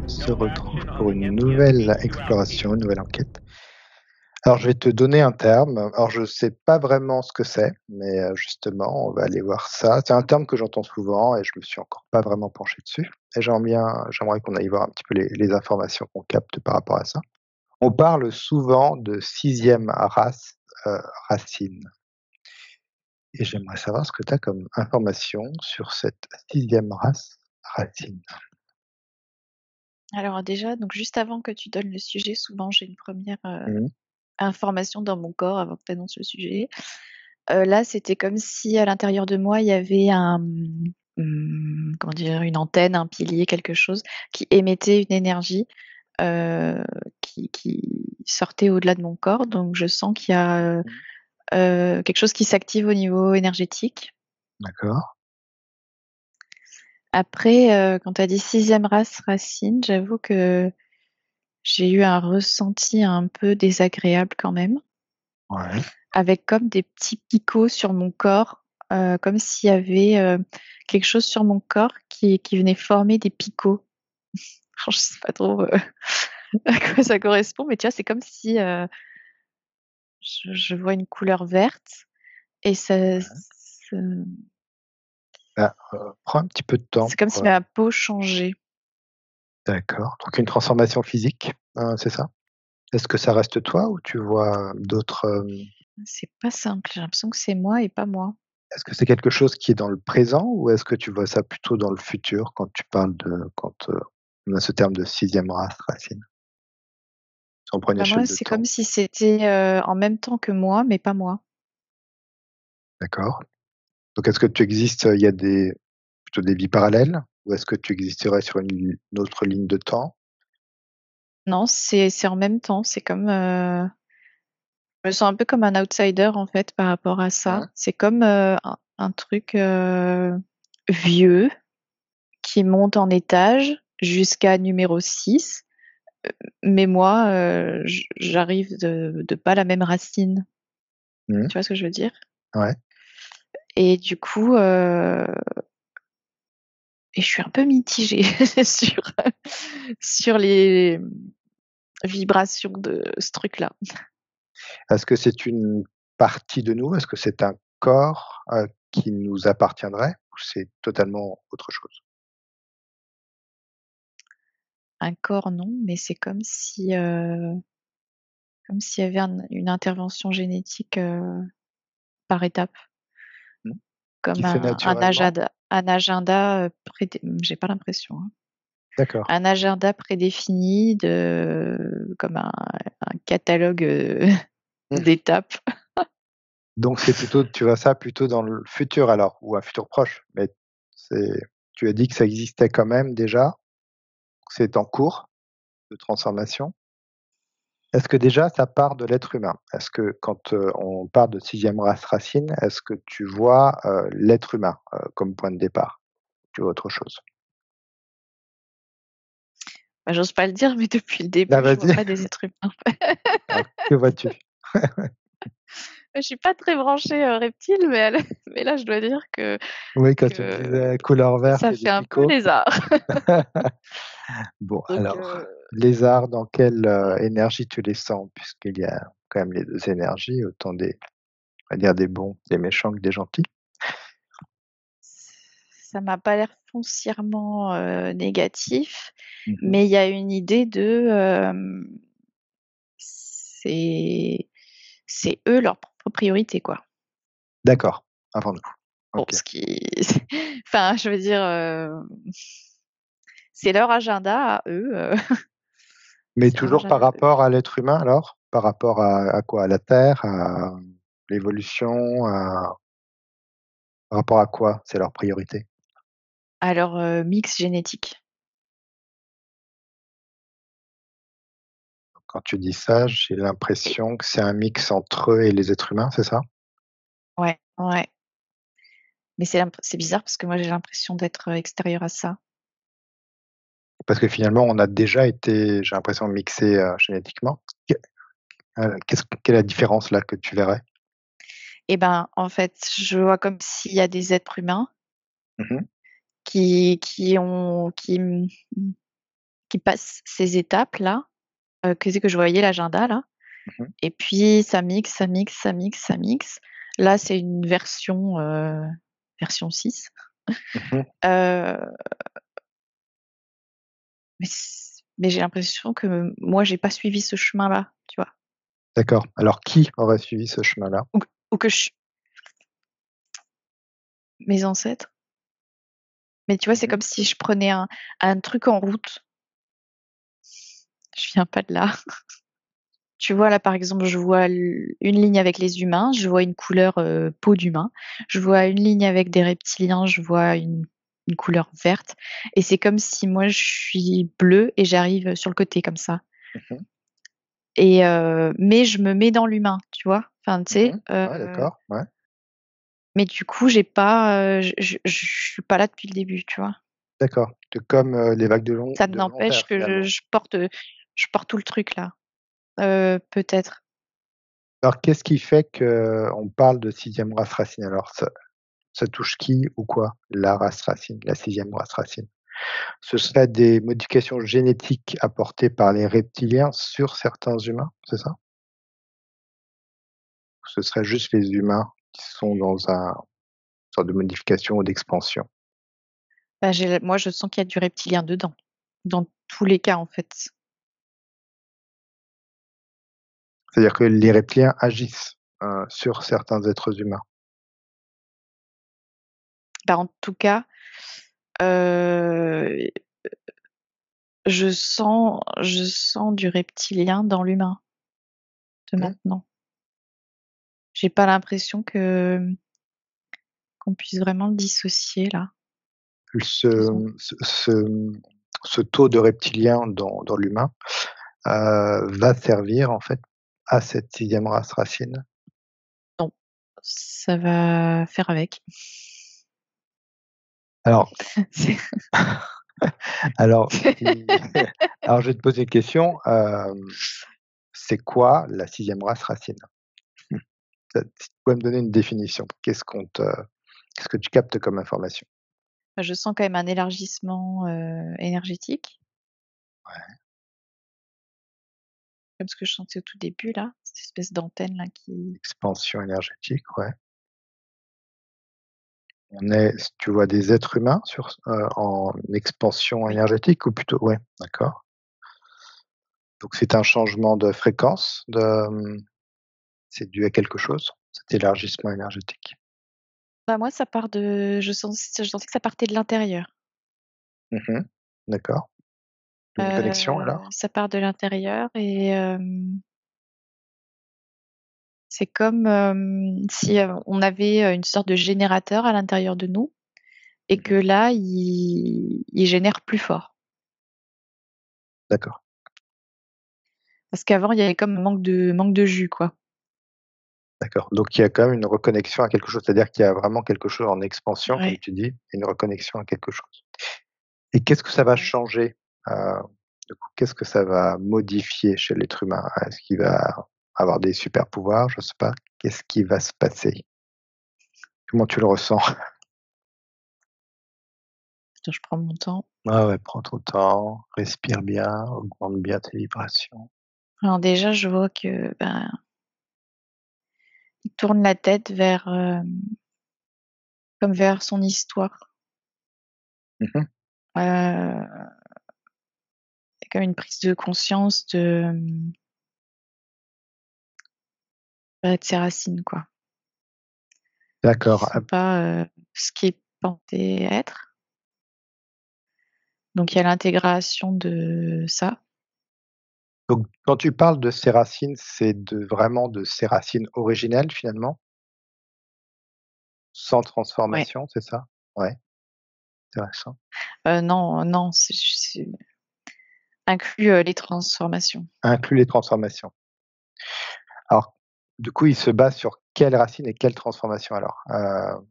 se retrouve pour une nouvelle exploration, une nouvelle enquête. Alors, je vais te donner un terme. Alors, je sais pas vraiment ce que c'est, mais justement, on va aller voir ça. C'est un terme que j'entends souvent et je me suis encore pas vraiment penché dessus et j'aimerais qu'on aille voir un petit peu les informations qu'on capte par rapport à ça. On parle souvent de sixième race, racine et j'aimerais savoir ce que tu as comme information sur cette sixième race, racine. Alors déjà, donc juste avant que tu donnes le sujet, souvent j'ai une première Mmh. information dans mon corps avant que tu annonces le sujet. Là, c'était comme si à l'intérieur de moi, il y avait comment dire? Une antenne, un pilier, quelque chose qui émettait une énergie, heu, qui sortait au-delà de mon corps. Donc je sens qu'il y a, Mmh. quelque chose qui s'active au niveau énergétique. D'accord. Après, quand tu as dit 6e race, racine, j'avoue que j'ai eu un ressenti un peu désagréable quand même, Ouais. avec comme des petits picots sur mon corps, comme s'il y avait, quelque chose sur mon corps qui venait former des picots. Je sais pas trop, à quoi ça correspond, mais tu vois, c'est comme si, je vois une couleur verte et ça se Bah, prends un petit peu de temps c'est comme pour, si ma peau changeait. d'accord, donc une transformation physique, c'est ça? Est-ce que ça reste toi ou tu vois d'autres, C'est pas simple, j'ai l'impression que c'est moi et pas moi. est-ce que c'est quelque chose qui est dans le présent ou est-ce que tu vois ça plutôt dans le futur quand on a ce terme de sixième race, racine? Si on prend une Bah, moi, échelle de c'est comme temps, si c'était, en même temps que moi, mais pas moi. d'accord. Donc est-ce que tu existes, il y a plutôt des vies parallèles ou est-ce que tu existerais sur une autre ligne de temps? Non, c'est en même temps, c'est comme, je me sens un peu comme un outsider, en fait, par rapport à ça. Mmh. C'est comme, un truc, vieux qui monte en étage jusqu'à numéro 6. Mais moi, j'arrive de pas la même racine. Mmh. Tu vois ce que je veux dire? Ouais. Et du coup, et je suis un peu mitigée sur, sur les vibrations de ce truc-là. Est-ce que c'est une partie de nous? Est-ce que c'est un corps, qui nous appartiendrait ou c'est totalement autre chose? Un corps, non, mais c'est comme s'il y avait une intervention génétique, par étapes, Mmh. Qui comme se fait naturellement? un agenda, j'ai pas l'impression, hein. D'accord. Un agenda prédéfini comme un catalogue, Mmh. d'étapes. Donc c'est plutôt tu vois ça plutôt dans le futur alors ou un futur proche? Mais c'est tu as dit que ça existait quand même déjà, que c'est en cours de transformation. Est-ce que déjà ça part de l'être humain? Est-ce que quand, on parle de sixième race racine, est-ce que tu vois, l'être humain, comme point de départ? Tu vois autre chose? Bah, j'ose pas le dire, mais depuis le Ah début, je vois vas-y, pas des êtres humains. alors que vois-tu? Je suis pas très branchée, reptile, mais là, je dois dire Oui, quand tu me que disais couleur verte ça et des fait un peu picots. lézard. Bon Donc alors, lézards, dans quelle, énergie tu les sens? Puisqu'il y a quand même les 2 énergies, autant on va dire des bons, des méchants que des gentils. ça m'a pas l'air foncièrement, négatif, Mmh mh. mais il y a une idée c'est c'est eux leur propre priorité, quoi. D'accord, avant nous. Bon, OK. ce qui enfin, je veux dire, c'est leur agenda à eux, Mais c'est leur toujours par agenda à eux. rapport à l'être humain alors? Par rapport à quoi? À la Terre, à l'évolution, par rapport à quoi c'est leur priorité? À leur, mix génétique. Quand tu dis ça, j'ai Et l'impression que c'est un mix entre eux et les êtres humains, c'est ça? ouais, ouais, mais c'est bizarre parce que moi j'ai l'impression d'être, extérieure à ça. Parce que finalement, on a déjà été, j'ai l'impression, mixés, génétiquement. Quelle est la différence là que tu verrais? Et ben, en fait, je vois comme s'il y a des êtres humains Mmh mh. qui ont qui, qui passe ces étapes-là, que je voyais l'agenda là, Mmh. et puis ça mixe, ça mixe, ça mixe, ça mixe. Là, c'est une version 6. Mmh. Heu, mais j'ai l'impression que moi, j'ai pas suivi ce chemin-là, tu vois? D'accord. Alors qui aurait suivi ce chemin-là? Ou que je mes ancêtres. Mais tu vois, c'est Mmh. comme si je prenais un truc en route. Je viens pas de là. Tu vois, là, par exemple, je vois une ligne avec les humains, je vois une couleur, peau d'humain. Je vois une ligne avec des reptiliens, je vois une couleur verte, et c'est comme si moi, je suis bleue et j'arrive sur le côté comme ça, Mmh. mais je me mets dans l'humain, tu vois? Enfin, tu sais, Mmh. Ouais, d'accord, ouais. mais du coup, j'ai pas, je suis pas là depuis le début, tu vois? D'accord. C'est comme, les vagues Ça de long n'empêche terre que je finalement. je porte, je porte tout le truc là. Peut-être. Alors qu'est-ce qui fait qu'on parle de sixième race racine alors? Ça touche qui ou quoi? La race racine, la sixième race racine? Ce serait des modifications génétiques apportées par les reptiliens sur certains humains, c'est ça? Ou ce serait juste les humains qui sont dans un sorte de modification ou d'expansion? Bah, moi, je sens qu'il y a du reptilien dedans, dans tous les cas, en fait. C'est-à-dire que les reptiliens agissent, sur certains êtres humains? Bah, en tout cas, heu, je sens du reptilien dans l'humain de Mmh. maintenant. J'ai pas l'impression qu'on puisse vraiment le dissocier là. Ce Ils ont ce ce ce taux de reptiliens dans l'humain, va servir en fait à cette sixième race racine? non, ça va faire avec. Alors C'est alors si alors je vais te poser une question, c'est quoi la sixième race racine? Si tu pouvais me donner une définition, qu'est-ce que tu captes comme information? je sens quand même un élargissement, énergétique, Ouais, comme ce que je sentais au tout début là, cette espèce d'antenne là qui expansion énergétique, ouais. Tu vois des êtres humains en expansion oui. énergétique ou plutôt ouais, d'accord. Donc c'est un changement de fréquence, c'est dû à quelque chose, cet élargissement énergétique? Bah, moi, ça part de je sentais que ça partait de l'intérieur. Mmh. D'accord. Une connexion alors? Ça part de l'intérieur, et c'est comme, si, on avait, une sorte de générateur à l'intérieur de nous, et que Mmh. là, il génère plus fort. D'accord, Parce qu'avant, il y avait comme un manque de jus, quoi. d'accord. Donc il y a quand même une reconnexion à quelque chose, c'est-à-dire qu'il y a vraiment quelque chose en expansion comme Ouais, tu dis, une reconnexion à quelque chose. Et qu'est-ce que ça va ouais. changer, du coup? Qu'est-ce que ça va modifier chez l'être humain? Est-ce qu'il va avoir des super pouvoirs? Je sais pas. Qu'est-ce qui va se passer? Comment tu le ressens? Attends, je prends mon temps. Ah ouais, prends ton temps, respire bien, augmente bien tes vibrations. Alors déjà, je vois que, ben, il tourne la tête vers, comme vers son histoire. Mmh. Il y a comme une prise de conscience de ses racines, quoi. Qui D'accord. sont pas, ce qui est pensé être. Donc il y a l'intégration de ça. Donc quand tu parles de ses racines, c'est vraiment de ses racines originelles finalement? Sans Ouais. transformation, c'est ça? Ouais, intéressant. Non, non, c'est inclut, les transformations. Inclut les transformations. Alors, du coup, il se base sur quelle racine et quelle transformation alors?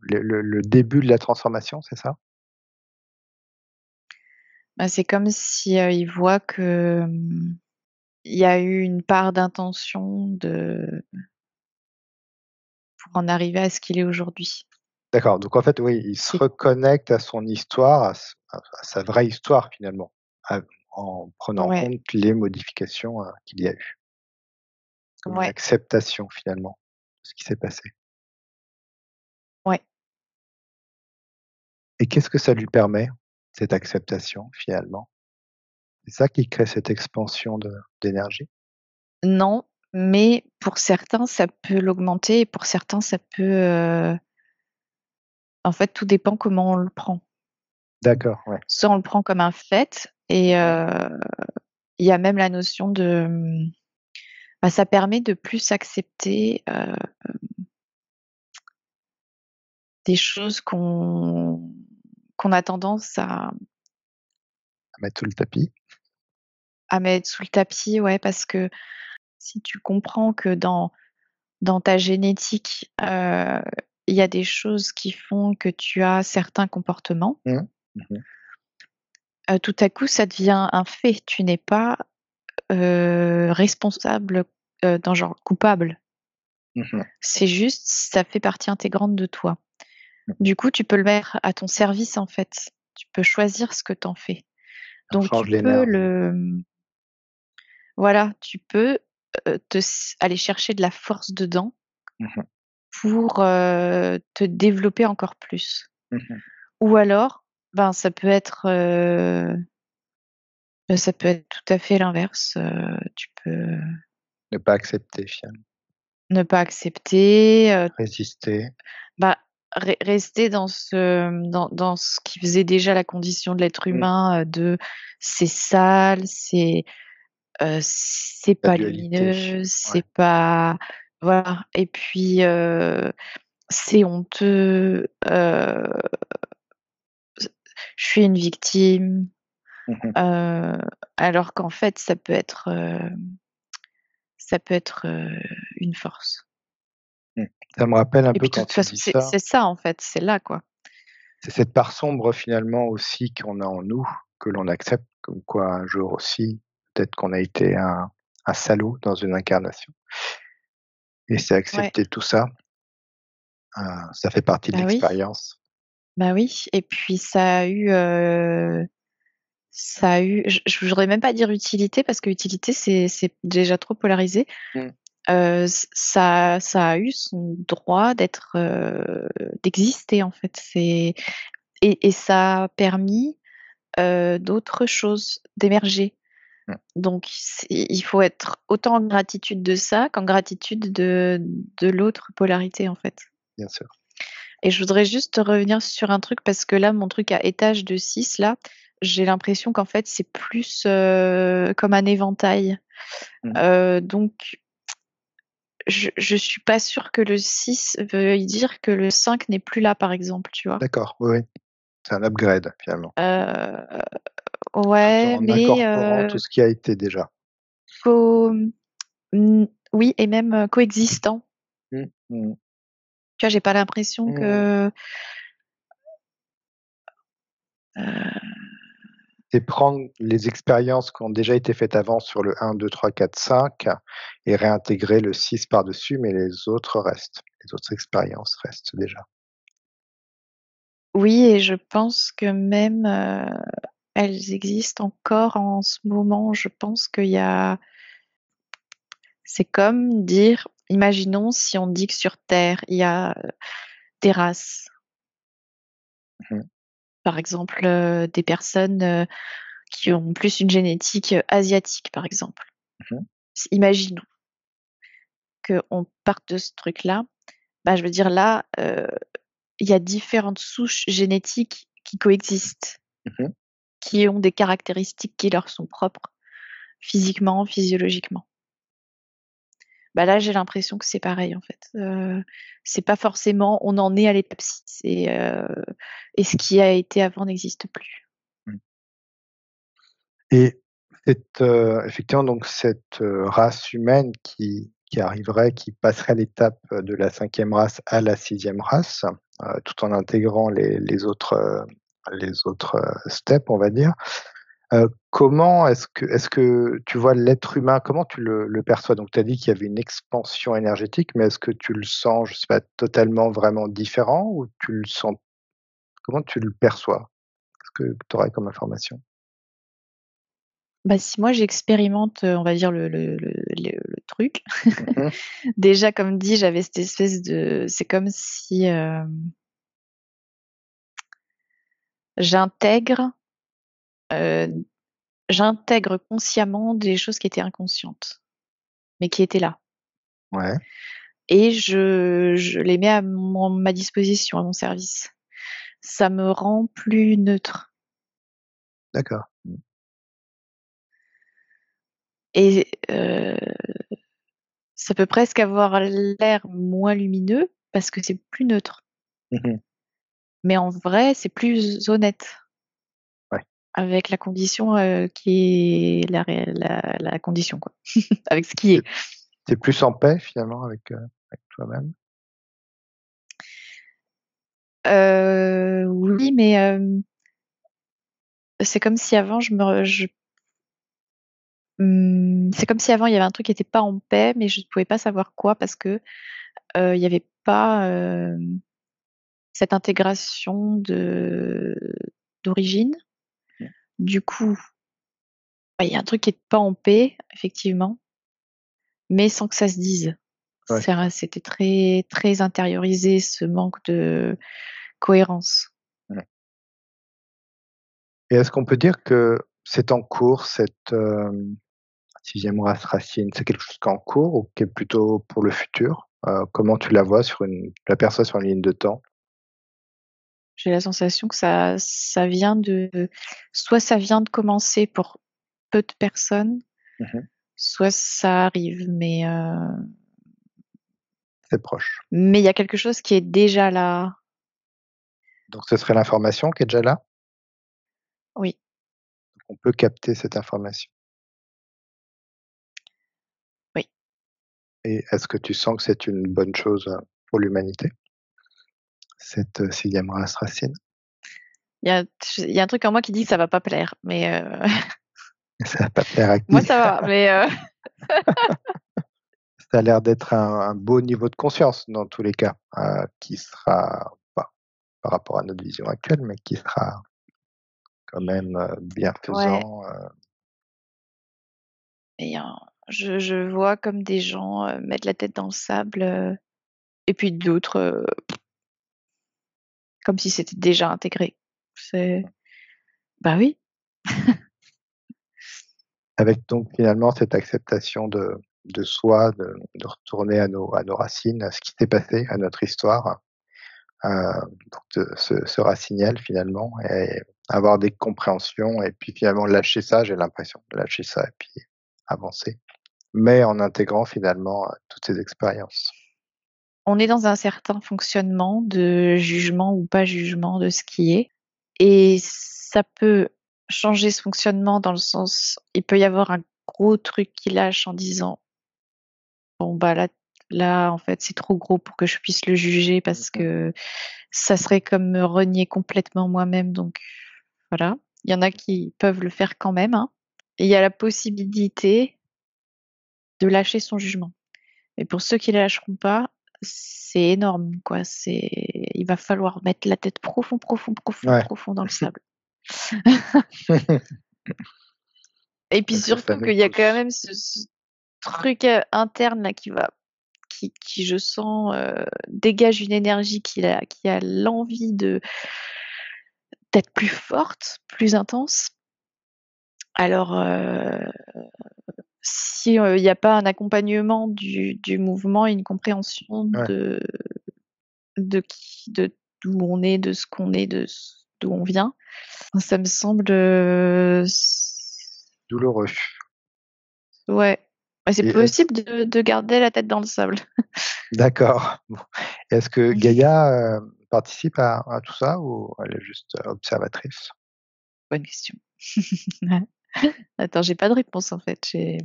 Le début de la transformation, c'est ça? Bah, c'est comme si, il voit que, il y a eu une part d'intention pour en arriver à ce qu'il est aujourd'hui. D'accord, donc en fait, oui, il se C'est reconnecte à son histoire, à sa vraie histoire finalement, à en prenant en Ouais, compte les modifications, qu'il y a eu. Comme une ouais, acceptation finalement, de ce qui s'est passé. ouais. Et qu'est-ce que ça lui permet, cette acceptation finalement? C'est ça qui crée cette expansion d'énergie? Non, mais pour certains, ça peut l'augmenter et pour certains, ça peut, en fait, tout dépend comment on le prend. D'accord, ouais. Soit on le prend comme un fait et Mmh. il y a même la notion de, bah, ça permet de plus accepter, des choses qu'on a tendance À mettre sous le tapis. à mettre sous le tapis, ouais, parce que si tu comprends que dans ta génétique, il y a des choses qui font que tu as certains comportements, Mmh. Mmh. tout à coup, ça devient un fait. Tu n'es pas, responsable, dans genre coupable. Mmh. C'est juste, ça fait partie intégrante de toi. Mmh. Du coup, tu peux le mettre à ton service, en fait. Tu peux choisir ce que tu en fais. On Donc tu change peux l'énergie. voilà, tu peux, aller chercher de la force dedans Mmh. pour, te développer encore plus. Mmh. Ou alors, ben, ça peut être tout à fait l'inverse, tu peux Ne pas accepter finalement. ne pas accepter, Résister. bah, rester dans ce qui faisait déjà la condition de l'être Mmh. humain, de c'est sale, c'est La pas dualité. lumineux, Ouais. c'est pas voilà et puis, c'est honteux, je suis une victime, Mmh. heu, alors qu'en fait ça peut être, une force. Mmh. Ça me rappelle un Et peu puis de quand toute tu façon dis c'est ça, c'est ça en fait, c'est là quoi. c'est cette part sombre finalement aussi qu'on a en nous, que l'on accepte, comme quoi un jour aussi, peut-être qu'on a été un salaud dans une incarnation et c'est Ouais, accepter tout ça, ça fait partie de bah oui, l'expérience. bah oui et puis ça a eu je voudrais même pas dire utilité parce que utilité c'est déjà trop polarisé. Mmh. Ça a eu son droit d'exister en fait. Et ça a permis, d'autres choses, d'émerger. Mmh. Donc il faut être autant en gratitude de ça qu'en gratitude de l'autre polarité, en fait. Bien sûr. Et je voudrais juste revenir sur un truc parce que là, mon truc à étage de 6 là, j'ai l'impression qu'en fait, c'est plus, comme un éventail. Mmh. Donc je suis pas sûre que le 6 veuille dire que le 5 n'est plus là, par exemple, tu vois? D'accord, oui, oui, c'est un upgrade finalement, Heu, tout ouais, en mais incorporant tout ce qui a été déjà. co mmh, oui et même, coexistant. Mmh. Mmh. Tu vois, j'ai pas l'impression Mmh. que, heu, C'est prendre les expériences qui ont déjà été faites avant sur le 1, 2, 3, 4, 5 et réintégrer le 6 par-dessus, mais les autres restent. Les autres expériences restent déjà. oui et je pense que même, elles existent encore en ce moment. Je pense qu'il y a c'est comme dire imaginons si on dit que sur terre, il y a, des races. Mmh mh. Par exemple, des personnes, qui ont plus une génétique, asiatique, par exemple. Mmh. Imaginons qu'on parte de ce truc-là, bah, je veux dire là, il y a différentes souches génétiques qui coexistent, Mmh. qui ont des caractéristiques qui leur sont propres, physiquement, physiologiquement. Bah, là, j'ai l'impression que c'est pareil, en fait. C'est pas forcément on en est à l'étape 6 et ce qui a été avant n'existe plus. Mmh. Et cette, effectivement donc cette, race humaine qui arriverait, qui passerait l'étape, de la 5e race à la 6e race, tout en intégrant les autres, steps, on va dire. Comment est-ce que tu vois l'être humain, comment tu le perçois? Donc tu as dit qu'il y avait une expansion énergétique, mais est-ce que tu le sens, je sais pas, totalement vraiment différent ou tu le sens comment tu le perçois? Qu'est-ce que tu aurais comme information? Bah, si moi j'expérimente, on va dire le truc, Mmh. déjà comme dit, j'avais cette espèce de c'est comme si, j'intègre, heu, j'intègre consciemment des choses qui étaient inconscientes, mais qui étaient là Ouais, et je les mets à ma disposition, à mon service. Ça me rend plus neutre d'accord. Mmh. et ça peut presque avoir l'air moins lumineux parce que c'est plus neutre, Mmh. mais en vrai, c'est plus honnête. Ouais. Avec la condition, qui est la condition quoi, avec ce qui Tu est. es plus en paix finalement avec toi-même? Oui, mais c'est comme si avant c'est comme si avant il y avait un truc qui était pas en paix, mais je ne pouvais pas savoir quoi parce que, il y avait pas, cette intégration d'origine. Mmh. Du coup, bah, il y a un truc qui est pas en paix, effectivement, mais sans que ça se dise. Ouais. C'était très, très intériorisé ce manque de cohérence. Mmh. Et est-ce qu'on peut dire que c'est en cours cette, 6e race racine? C'est quelque chose qui est en cours ou qui est plutôt pour le futur? Comment tu la perçois sur une ligne de temps? J'ai la sensation que ça vient de soit ça vient de commencer pour peu de personnes, Mmh. soit ça arrive, C'est proche. mais il y a quelque chose qui est déjà là. Donc ce serait l'information qui est déjà là? Oui, On peut capter cette information. oui. Et est-ce que tu sens que c'est une bonne chose, pour l'humanité, cette, 6e race racine? Il y a un truc en moi qui dit que ça va pas plaire, Ça va pas plaire à moi qui? ça va, Ça a l'air d'être un beau niveau de conscience dans tous les cas, qui sera pas par rapport à notre vision actuelle, mais qui sera quand même, ouais, bienfaisant, et je vois comme des gens, mettre la tête dans le sable, et puis d'autres, comme si c'était déjà intégré. C'est Bah oui, avec donc finalement cette acceptation de soi, de retourner à nos racines, à ce qui s'est passé, à notre histoire, heu, donc de se raciner finalement et avoir des compréhensions et puis finalement lâcher ça, j'ai l'impression, lâcher ça et puis avancer. Mais en intégrant finalement, toutes ces expériences. on est dans un certain fonctionnement de jugement ou pas jugement de ce qui est. Et ça peut changer ce fonctionnement dans le sens il peut y avoir un gros truc qui lâche en disant: «Bon, bah, là, en fait, c'est trop gros pour que je puisse le juger parce Mmh. que ça serait comme me renier complètement moi-même, donc voilà». Il y en a qui peuvent le faire quand même, hein, et il y a la possibilité de lâcher son jugement. Mais pour ceux qui ne lâcheront pas, c'est énorme, quoi. Il va falloir mettre la tête profond, profond, profond, Ouais. profond dans le sable. Et puis Parce que ça surtout nous qu'il y a quand pousse. même ce truc, interne là qui je sens, dégage une énergie qui a l'envie d'être plus forte, plus intense. Alors, si, il y a pas un accompagnement du mouvement et une compréhension Ouais, de d'où on est, de ce qu'on est, d'où on vient, ça me semble, douloureux. ouais. Bah, c'est Et est-ce possible de garder la tête dans le sable. d'accord. Bon. Est-ce que Gaïa, participe à tout ça ou elle est juste, observatrice? Bonne question. Attends, j'ai pas de réponse en fait, Tu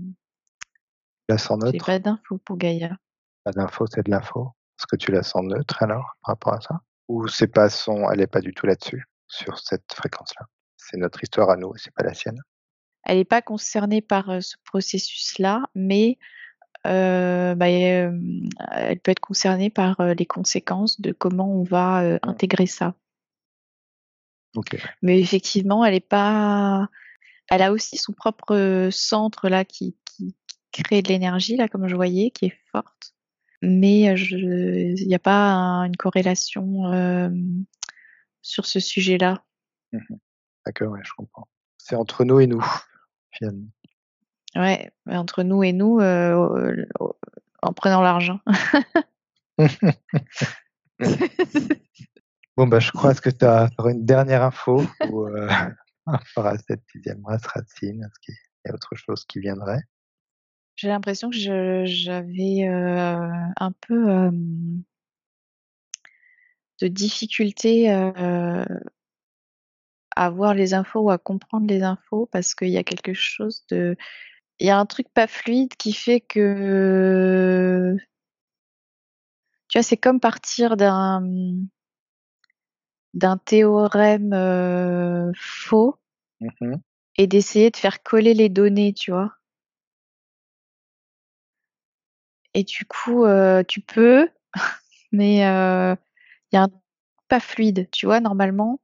la sens j'ai neutre? pas d'infos pour Gaïa. Pas d'info, c'est de l'info. Est-ce que tu la sens neutre alors, par rapport à ça? Ou c'est pas son elle est pas du tout là-dessus, sur cette fréquence-là? C'est notre histoire à nous et c'est pas la sienne? Elle est pas concernée par, ce processus-là, mais elle peut être concernée par, les conséquences de comment on va, Mmh. intégrer ça. OK, ouais. Mais effectivement, elle est pas Elle a aussi son propre centre là qui crée de l'énergie là, comme je voyais, qui est forte. Mais il n'y a pas une corrélation sur ce sujet-là. D'accord, ouais, je comprends. C'est entre nous et nous, finalement. Ouais, entre nous et nous, en prenant l'argent. Bon, bah, je crois que tu as une dernière info ou par rapport à cette 6e race racine. Est-ce qu'il y a autre chose qui viendrait? J'ai l'impression que j'avais un peu de difficulté à voir les infos ou à comprendre les infos parce qu'il y a quelque chose de... Il y a un truc pas fluide qui fait que... Tu vois, c'est comme partir d'un théorème faux Mmh. et d'essayer de faire coller les données, tu vois. Et du coup, tu peux, mais il y a un truc pas fluide, tu vois. Normalement,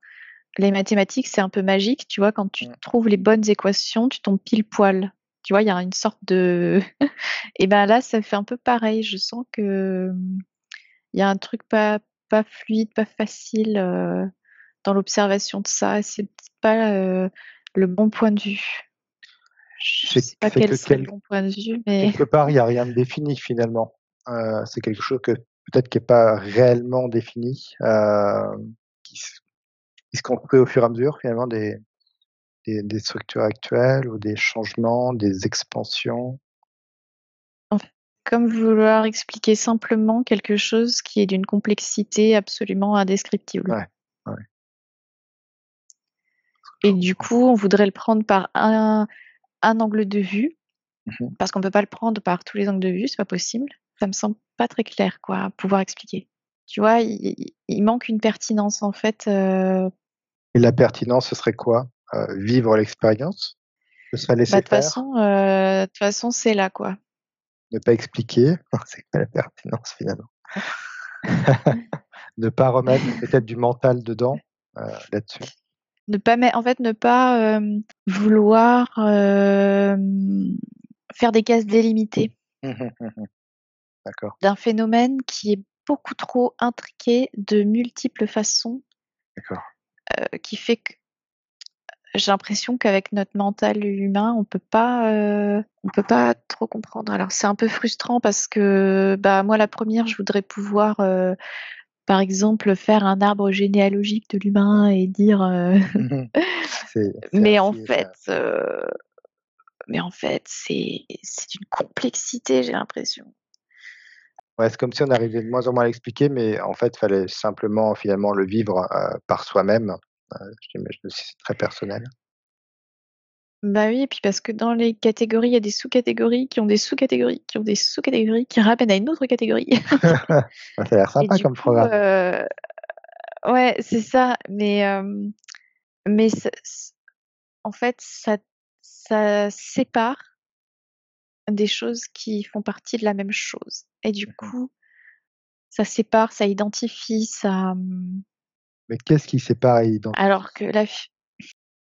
les mathématiques, c'est un peu magique, tu vois. Quand tu trouves les bonnes équations, tu tombes pile poil. Tu vois, il y a une sorte de... Et ben là, ça fait un peu pareil. Je sens que il y a un truc pas fluide, pas facile dans l'observation de ça. Et c'est pas le bon point de vue. Je sais pas C'est quel que serait le bon point de vue, mais quelque part, il y a rien de défini, finalement. C'est quelque chose que peut-être qui est pas réellement défini, qui se construit au fur et à mesure, finalement, des structures actuelles ou des changements, des expansions. en fait, comme vouloir expliquer simplement quelque chose qui est d'une complexité absolument indescriptible. Ouais, ouais, je Et du comprends. coup, on voudrait le prendre par un angle de vue, Mmh. parce qu'on peut pas le prendre par tous les angles de vue, c'est pas possible. Ça me semble pas très clair, quoi, à pouvoir expliquer. Tu vois, il manque une pertinence, en fait. Et la pertinence, ce serait quoi? Vivre l'expérience? Ce serait Bah, laisser faire? de toute façon, c'est là, quoi. Ne pas expliquer? C'est quoi la pertinence, finalement? Ne pas remettre peut-être du mental dedans, là-dessus? En fait, ne pas vouloir faire des cases délimitées Mmh mh. D'accord, d'un phénomène qui est beaucoup trop intriqué de multiples façons, d'accord. qui fait que j'ai l'impression qu'avec notre mental humain, on peut pas trop comprendre. Alors c'est un peu frustrant parce que bah moi la première, je voudrais pouvoir par exemple faire un arbre généalogique de l'humain et dire Mmh. C'est mais en ainsi et c'est fait ainsi. c'est d'une complexité, j'ai l'impression. Ouais, c'est comme si on arrivait de moins en moins à l'expliquer, mais en fait, il fallait simplement, finalement, le vivre, par soi-même. J'imagine aussi c'est très personnel. Bah oui, et puis parce que dans les catégories, il y a des sous-catégories qui ont des sous-catégories, qui ont des sous-catégories, qui ramènent à une autre catégorie. Bah, ça a l'air Et sympa du comme coup, programme. ouais, c'est ça. Mais en fait, ça sépare des choses qui font partie de la même chose. Et du Mmh. coup, ça sépare, ça identifie, Mais qu'est-ce qui sépare et identifie? alors que la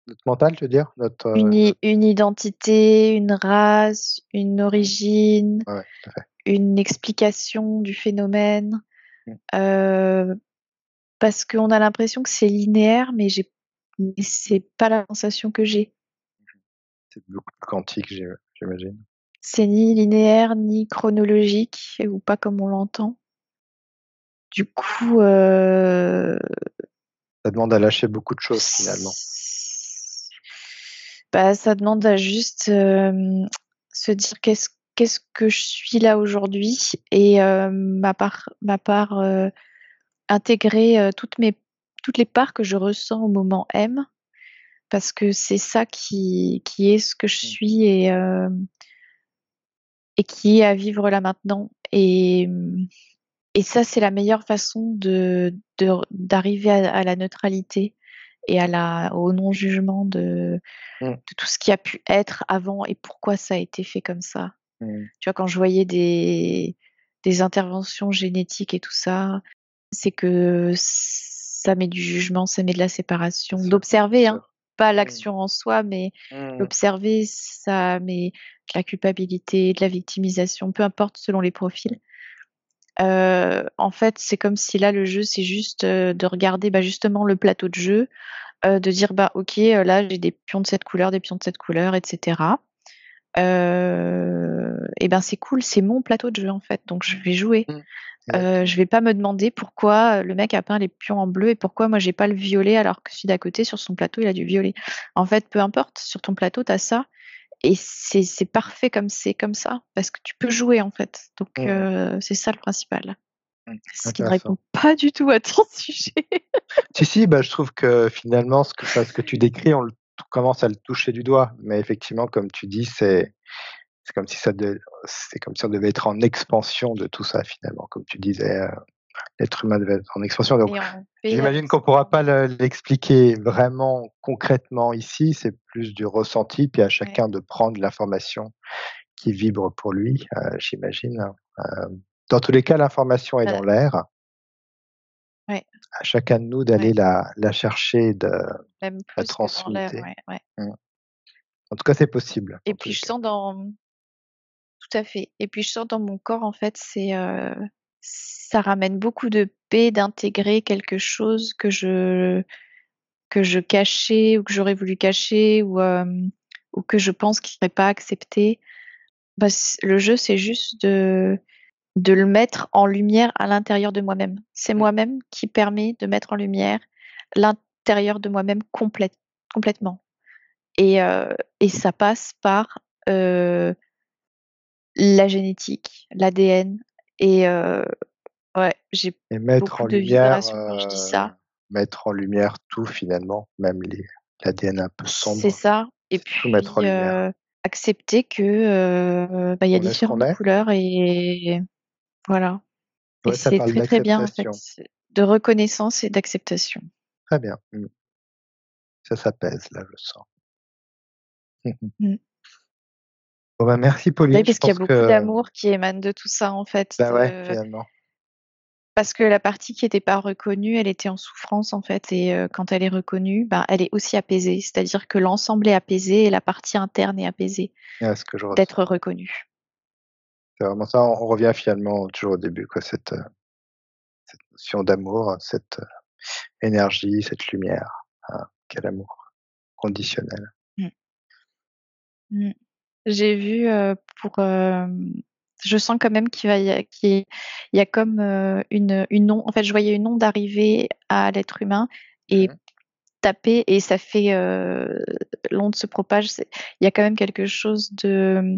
Notre mental, tu veux dire? Notre, une identité, une race, une origine, ouais, ouais, tout à fait. une explication du phénomène, Mmh. heu, parce qu'on a l'impression que c'est linéaire, mais c'est pas la sensation que j'ai. C'est beaucoup plus quantique, j'imagine. C'est ni linéaire, ni chronologique ou pas comme on l'entend. Du coup, Ça demande à lâcher beaucoup de choses, finalement. s bah, ça demande à juste, se dire: «Qu'est-ce que je suis là aujourd'hui?» et ma part, intégrer, toutes les parts que je ressens au moment M, parce que c'est ça qui est ce que je Mmh. suis et qui est à vivre là maintenant et ça, c'est la meilleure façon d'arriver à la neutralité et au non-jugement Mmh. de tout ce qui a pu être avant et pourquoi ça a été fait comme ça. Mmh. Tu vois, quand je voyais des interventions génétiques et tout ça, c'est que ça met du jugement, ça met de la Bien séparation. sûr, bien D'observer, hein, sûr. pas Mmh. l'action en soi, mais Mmh. l'observer, ça met de la culpabilité, de la victimisation, peu importe selon les profils. En fait, c'est comme si là, le jeu, c'est juste de regarder justement le plateau de jeu, de dire bah ok, là j'ai des pions de cette couleur, des pions de cette couleur, etc. Et ben c'est cool, c'est mon plateau de jeu en fait, donc je vais jouer. Mmh. Exactement. Je vais pas me demander pourquoi le mec a peint les pions en bleu et pourquoi moi j'ai pas le violet alors que celui d'à côté sur son plateau il a du violet. En fait, peu importe, sur ton plateau t'as ça et c'est parfait comme c'est comme ça parce que tu peux jouer en fait. Donc Mmh. c'est ça le principal. Mmh. Ce qui ne Intéressant. répond pas du tout à ton sujet. Si, si, je trouve que finalement ce que tu décris, on le commence à le toucher du doigt. Mais effectivement, comme tu dis, c'est comme si c'est comme si on devait être en expansion de tout ça finalement. Comme tu disais, l'être humain devait être en expansion. Donc Et en paix j'imagine avec qu'on ce ne qu'il pourra en pas est. l'expliquer vraiment concrètement ici, c'est plus du ressenti, puis à Ouais, chacun de prendre l'information qui vibre pour lui, j'imagine, hein. Dans tous les cas, l'information est dans bah, l'air. ouais, À chacun de nous ouais, d'aller la chercher, de même la plus que dans l'air, transmuter. ouais, ouais. Mmh. En tout cas, c'est possible, Et dans tous puis les je cas. sens dans tout à fait. Et puis je sens dans mon corps, en fait, ça ramène beaucoup de paix d'intégrer quelque chose que je cachais ou que j'aurais voulu cacher ou que je pense qu'il serait pas accepté. Le jeu, c'est juste de le mettre en lumière à l'intérieur de moi-même. C'est Mmh. moi-même qui permet de mettre en lumière l'intérieur de moi-même complètement. Et ça passe par la génétique, l'ADN et ouais, j'ai Et mettre beaucoup en de lumière, vibrations quand je dis ça. tout finalement, même l'ADN un peu C'est sombre, ça et c'est tout mettre en puis, lumière. accepter que, il y a On est ce qu'on différentes est. couleurs et voilà et Ouais, ça c'est parle très, très bien en fait, d'acceptation. de reconnaissance et d'acceptation. Très bien. Mmh. Ça s'apaise là, je sens. Mmh. Bon, merci Oui, Pauline, je parce qu'il y a pense beaucoup que d'amour qui émane de tout ça en fait, ouais, finalement. parce que la partie qui était pas reconnue, elle était en souffrance en fait et quand elle est reconnue, elle est aussi apaisée. C'est-à-dire que l'ensemble est apaisé et la partie interne est apaisée Ouais, ce que je ressens. d'être reconnue. C'est vraiment ça, on revient finalement toujours au début quoi, cette notion d'amour, cette énergie, cette lumière, quel amour conditionnel. Mmh. Mmh. J'ai vu, je sens quand même qu'il y a comme, une onde en fait, je voyais une onde arriver à l'être humain et Mmh. taper et ça fait, l'onde se propage. Il y a quand même quelque chose de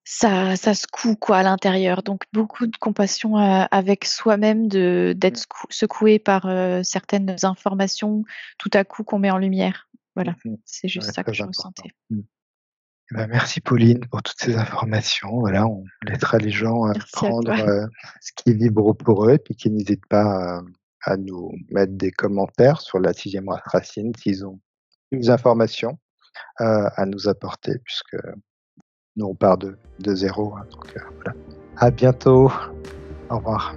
ça secoue quoi à l'intérieur, donc beaucoup de compassion, avec soi-même d'être Mmh. secoué par, certaines informations tout à coup qu'on met en lumière. Mmh Voilà, mh. c'est juste Ouais, ça que très je important. ressentais. Mmh. Merci Pauline pour toutes ces informations. Voilà, on laissera les gens, Merci à toi. prendre, ce qui vibre pour eux et puis qu'ils n'hésitent pas, à nous mettre des commentaires sur la 6e racine s'ils ont plus d'informations, à nous apporter puisque nous on part de 0, hein, donc voilà. À bientôt. Au revoir.